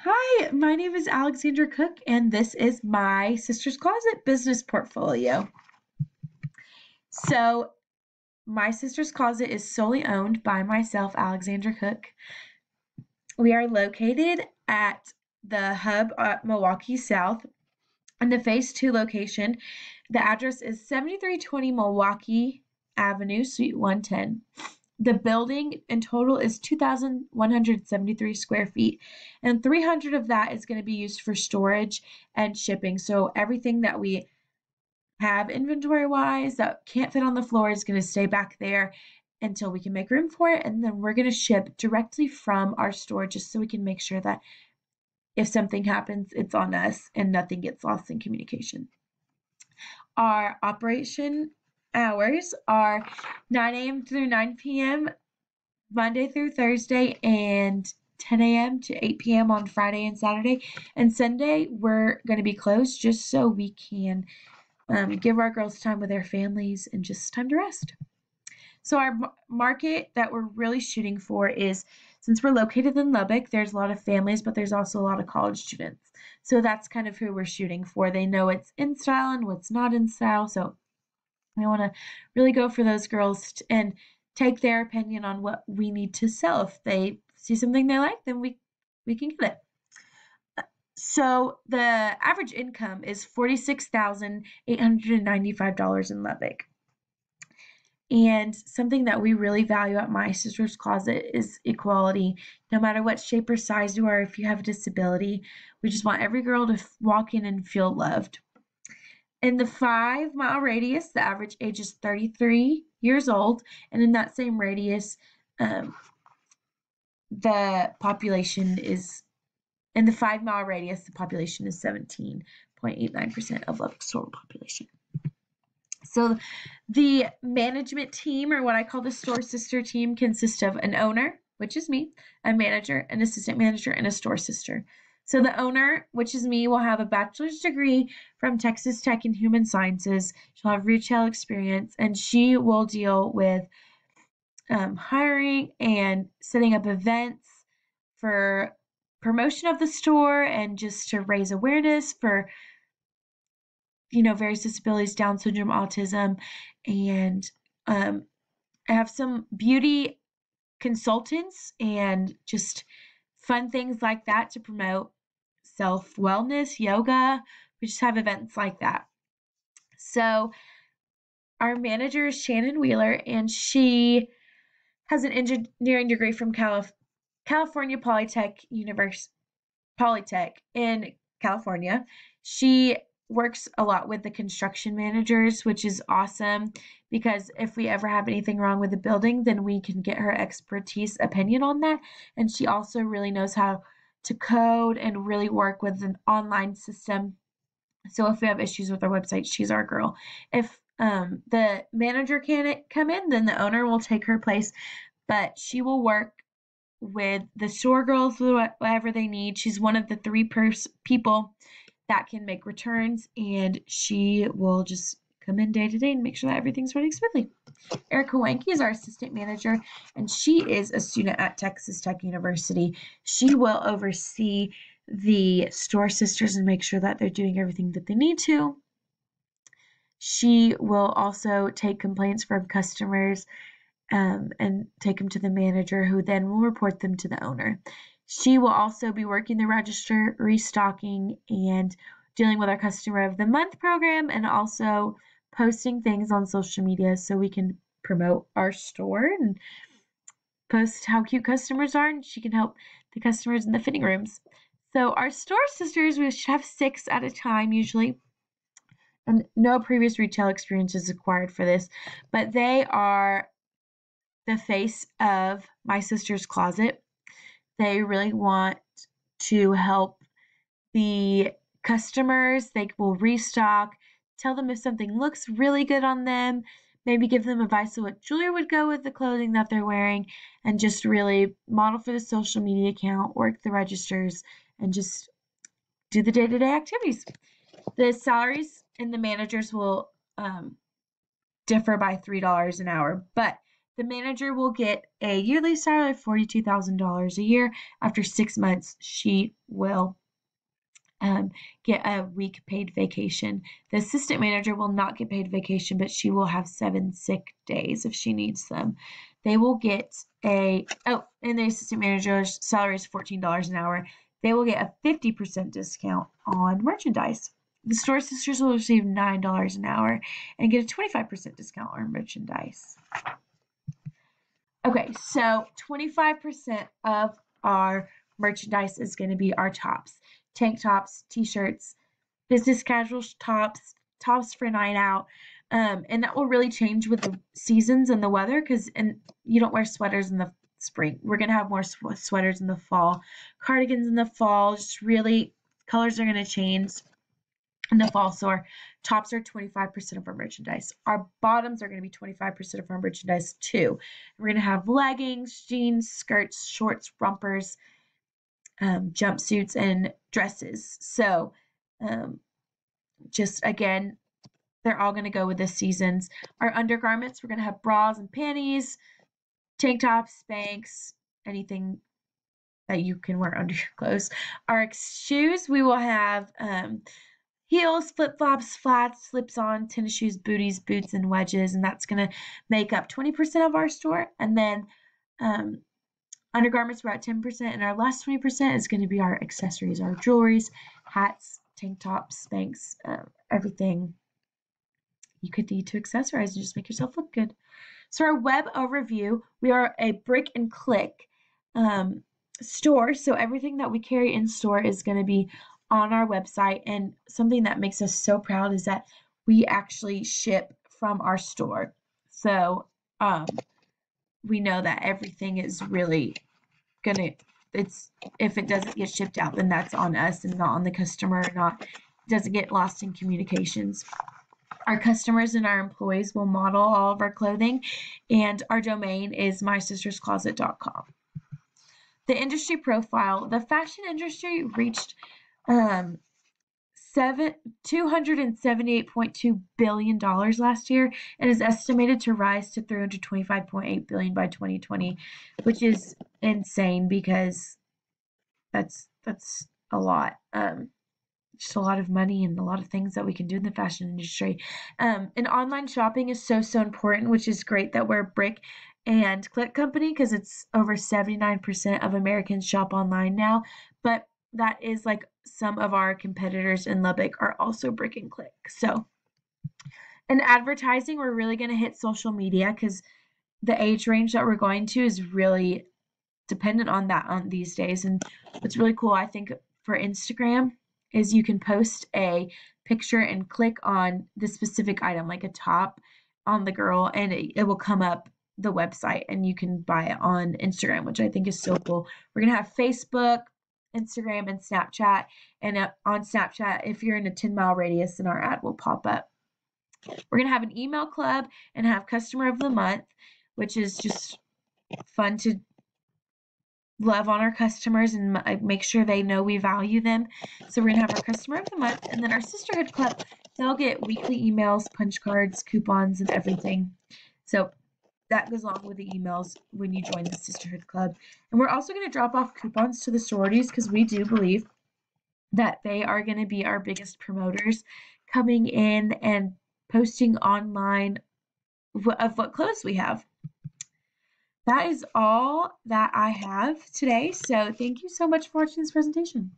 Hi, my name is Alexandra Cook, and this is my sister's closet business portfolio. So, my sister's closet is solely owned by myself, Alexandra Cook. We are located at the hub at Milwaukee South in the Phase 2 location. The address is 7320 Milwaukee Avenue, Suite 110. The building in total is 2,173 square feet, and 300 of that is going to be used for storage and shipping. So everything that we have inventory wise that can't fit on the floor is going to stay back there until we can make room for it. And then we're going to ship directly from our store just so we can make sure that if something happens, it's on us and nothing gets lost in communication. Our operation hours are 9 a.m. through 9 p.m. Monday through Thursday, and 10 a.m. to 8 p.m. on Friday and Saturday. And Sunday, we're going to be closed just so we can give our girls time with their families and just time to rest. So, our market that we're really shooting for is, since we're located in Lubbock, there's a lot of families, but there's also a lot of college students. So, that's kind of who we're shooting for. They know what's in style and what's not in style. So, we want to really go for those girls and take their opinion on what we need to sell. If they see something they like, then we can get it. So the average income is $46,895 in Lubbock. And something that we really value at My Sister's Closet is equality. No matter what shape or size you are, if you have a disability, we just want every girl to walk in and feel loved. In the 5-mile radius, the average age is 33 years old, and in that same radius, the population is in the 5-mile radius, the population is 17.89% of Lubbock's total population. So the management team, or what I call the store sister team, consists of an owner, which is me, a manager, an assistant manager, and a store sister. So the owner, which is me, will have a bachelor's degree from Texas Tech in Human Sciences. She'll have retail experience, and she will deal with hiring and setting up events for promotion of the store and just to raise awareness for various disabilities, Down syndrome, autism, and I have some beauty consultants and just fun things like that to promote self-wellness, yoga. We just have events like that. So our manager is Shannon Wheeler, and she has an engineering degree from California Polytech in California. She works a lot with the construction managers, which is awesome because if we ever have anything wrong with the building, then we can get her expertise opinion on that. And she also really knows how to code and really work with an online system. So if we have issues with our website, she's our girl. If the manager can't come in, then the owner will take her place, but she will work with the store girls, whatever they need. She's one of the three people that can make returns, and she will just come in day to day and make sure that everything's running smoothly. Erica Wanke is our assistant manager, and she is a student at Texas Tech University. She will oversee the store sisters and make sure that they're doing everything that they need to. She will also take complaints from customers and take them to the manager, who then will report them to the owner. She will also be working the register, restocking, and dealing with our Customer of the Month program, and also posting things on social media so we can promote our store and post how cute customers are, and she can help the customers in the fitting rooms. So our store sisters, we should have 6 at a time usually, and no previous retail experience is required for this, but they are the face of My Sister's Closet. They really want to help the customers. They will restock, tell them if something looks really good on them, maybe give them advice on what jewelry would go with the clothing that they're wearing, and just really model for the social media account, work the registers, and just do the day-to-day activities. The salaries and the managers will differ by $3 an hour, but The manager will get a yearly salary of $42,000 a year. After 6 months, she will get a week paid vacation. The assistant manager will not get paid vacation, but she will have 7 sick days if she needs them. They will get and the assistant manager's salary is $14 an hour. They will get a 50% discount on merchandise. The store sisters will receive $9 an hour and get a 25% discount on merchandise. Okay, so 25% of our merchandise is going to be our tops. Tank tops, t-shirts, business casual tops, tops for night out. And that will really change with the seasons and the weather because you don't wear sweaters in the spring. We're going to have more sweaters in the fall, cardigans in the fall. Just really, colors are going to change in the fall. So our tops are 25% of our merchandise. Our bottoms are going to be 25% of our merchandise too. We're going to have leggings, jeans, skirts, shorts, rompers, jumpsuits, and dresses. So just again, they're all going to go with the seasons. Our undergarments, we're going to have bras and panties, tank tops, Spanx, anything that you can wear under your clothes. Our shoes, we will have heels, flip-flops, flats, slips-on, tennis shoes, booties, boots, and wedges, and that's going to make up 20% of our store. And then undergarments, we're at 10%, and our last 20% is going to be our accessories, our jewelries, hats, tank tops, Spanx, everything you could need to accessorize and just make yourself look good. So our web overview, we are a brick and click store, so everything that we carry in store is going to be on our website, and something that makes us so proud is that we actually ship from our store. So we know that everything is really gonna, if it doesn't get shipped out, then that's on us and not on the customer, doesn't get lost in communications. Our customers and our employees will model all of our clothing, and our domain is mysisterscloset.com. The industry profile, the fashion industry reached $278.2 billion last year and is estimated to rise to $325.8 billion by 2020, which is insane because that's a lot. Just a lot of money and a lot of things that we can do in the fashion industry. And online shopping is so important, which is great that we're a brick and click company because it's over 79% of Americans shop online now. But that is like some of our competitors in Lubbock are also brick and click. So in advertising, we're really going to hit social media because the age range that we're going to is really dependent on that on these days. And what's really cool, I think, for Instagram is you can post a picture and click on the specific item, like a top on the girl, and it will come up the website and you can buy it on Instagram, which I think is so cool. We're going to have Facebook, Instagram, and Snapchat. And on Snapchat, if you're in a 10-mile radius, then our ad will pop up. We're going to have an email club and have customer of the month, which is just fun to love on our customers and make sure they know we value them. So we're going to have our customer of the month, and then our sisterhood club, they'll get weekly emails, punch cards, coupons, and everything. So that goes along with the emails when you join the sisterhood club. And we're also going to drop off coupons to the sororities because we do believe that they are going to be our biggest promoters, coming in and posting online of what clothes we have. That is all that I have today. So thank you so much for watching this presentation.